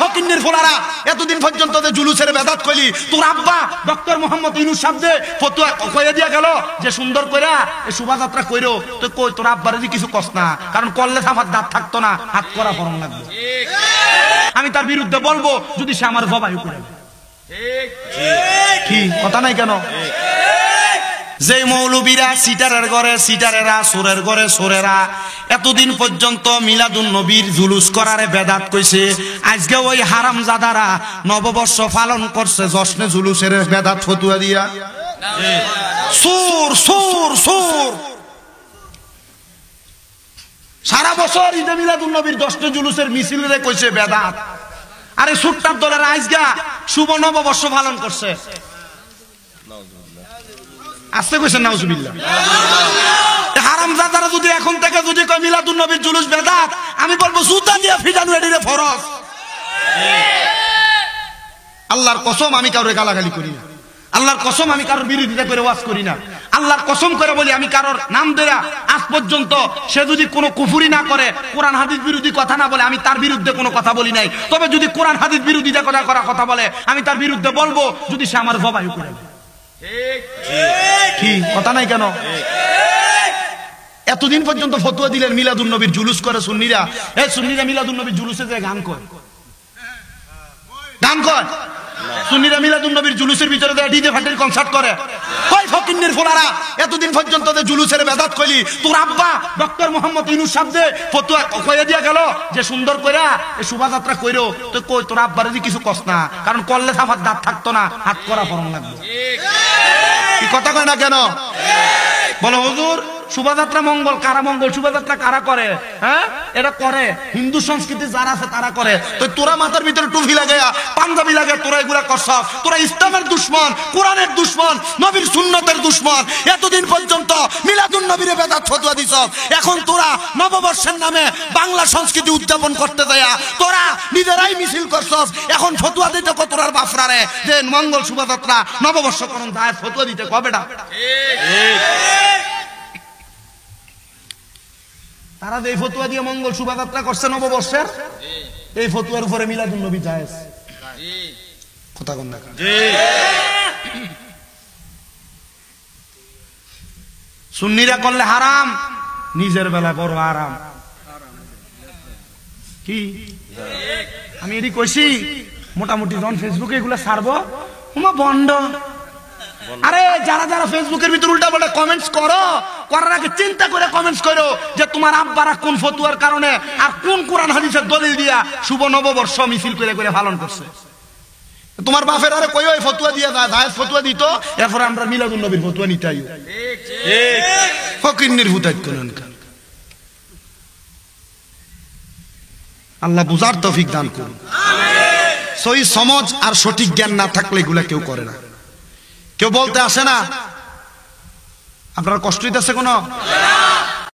ফকিন্নির ফোলারা এতদিন পর্যন্ত যে জুলুসের বেদাত কইলি তোর আব্বা ডক্টর মোহাম্মদ ইউনূস সাহেব যে ফতোয়া কইয়া দিয়া গেল যে সুন্দর কইরা এই শোভাযাত্রা কইরো তো কই তোর আব্বারে দি কিছু কস না, কারণ করলে আমার দাঁত থাকতো না, হাত করা ফরম লাগবে। আমি তার বিরুদ্ধে বলবো যদি সে আমার জবাই করে। কি কথা নাই কেন? যে মৌলবীরা সিটারের ঘরে সিটারেরা, সোরের ঘরে সোরেরা এতদিন পর্যন্ত মিলাদুন নবীর জুলুস করারে বেদাত কইছে, আজকে ওই হারামজাদারা নববর্ষ পালন করছে জশ্নে জুলুসের বেদাত ফতুয়া দিয়া। সুর সুর সুর সারা বছর ঈদে মিলাদুন নবীর জশ্নে জুলুসের মিছিলরে কইছে বেদাত। আরে সুট্টার দলের আজকে শুভ নববর্ষ পালন করছে। আসতে কইছেন নাউজুবিল্লাহ। হারামজাদারা যদি এখন থেকে যদি কয় মিলাদুন নবীর জুলুস বেদাত, আমি বলবো জুতা দিয়ে ফিটানো এডিরে ফরজ। আল্লাহর কসম আমি কারোর গালাগালি করি না, আল্লাহর কসম আমি কারোর বিরোধিতা করে ওয়াজ করি না, আল্লাহর কসম করে বলি আমি কারোর নাম দেয়া আজ পর্যন্ত সে যদি কোনো কুফরি না করে, কোরআন হাদিস বিরোধী কথা না বলে, আমি তার বিরুদ্ধে কোনো কথা বলি নাই। তবে যদি কোরআন হাদিস বিরোধিতা করা কথা বলে আমি তার বিরুদ্ধে বলবো যদি সে আমার জবাই করে। কি কথা নাই কেন? এতদিন পর্যন্ত ফতোয়া দিলেন মিলাদুন নবীর জুলুস করে সুন্নিরা। এই সুন্নিরা মিলাদুন নবীর জুলুসে যে গান কয়, গান কয় সুন্নিরা মিলাদুন নবীর জুলুসের ভিতরে ডিজে ফাটির কনসার্ট করে। কই ফকিন্নির ফোলারা এতদিন পর্যন্ত যে জুলুসের বেদাত কইলি তোর আব্বা ডক্টর মোহাম্মদ ইউনূস সাহেব যে ফতোয়া কইয়া দিয়া গেল যে সুন্দর কইরা এই শোভাযাত্রা কইরো তো কই তোর আব্বারে দি কিছু কস না, কারণ করলে আমার দাঁত থাকতো না, হাত করা ফরম লাগবে। কি কথা কয় না কেন? বলো হুজুর শোভাযাত্রা মঙ্গল কারা, মঙ্গল শোভাযাত্রা কারা করে? হ্যাঁ এটা করে হিন্দু সংস্কৃতি যারা আছে তারা করে। তো তোরা মাথার ভিতরে টুপি লাগাইয়া পাঞ্জাবি লাগে তোরা এগুলা করছ, তোরা ইসলামের দুশমন, কোরআনের দুশমন, নবীর সুন্নতের দুশমন। এতদিন পর্যন্ত মিলাদুন নবীর বেদাত ফতোয়া দিছ, এখন তোরা নববর্ষের নামে বাংলা সংস্কৃতি উদযাপন করতে যায়া তোরা নিজেরাই মিছিল করছ। এখন ফতোয়া দিতে কত তোরার বাফরারে যে মঙ্গল শোভাযাত্রা নববর্ষকরণ যায় ফতোয়া দিতে কবেটা? তারা যে ফতোয়া দিয়ে মঙ্গল শোভাযাত্রা করছে নববর্ষের, এই ফতোয়ার উপরে মিলাদুন নবী জায়েজ। কথা কোন না? সুন্নিরা করলে হারাম, নিজের বেলা বড় আরাম। কি আমি এটি কইছি? মোটামুটি যখন ফেসবুকে এগুলা ছাড়বো বন্ধ। আরে যারা যারা ফেসবুকের ভিতর উল্টা পাল্টা কমেন্টস করো, করার আগে চিন্তা করে কমেন্টস করো যে তোমার আব্বারা কোন ফতোয়ার কারণে আর কোন কোরআন হাদিসের দলিল দিয়া শুভ নববর্ষ মিছিল করে করে পালন করছে। তোমার বাপের আরে কই ওই ফতোয়া দিয়া জায়েজ ফতোয়া দিত, এরপর আমরা মিলাদুন নবীর ফতোয়া নিতাই। ঠিক ফকিন্নির ভূতাইত কোন কান। আল্লাহ বুঝার তৌফিক দান করুন। সহি সমাজ আর সঠিক জ্ঞান না থাকলে এগুলা কেউ করে না, কেউ বলতে আসে না। আপনার কষ্ট হইতেছে কোনো?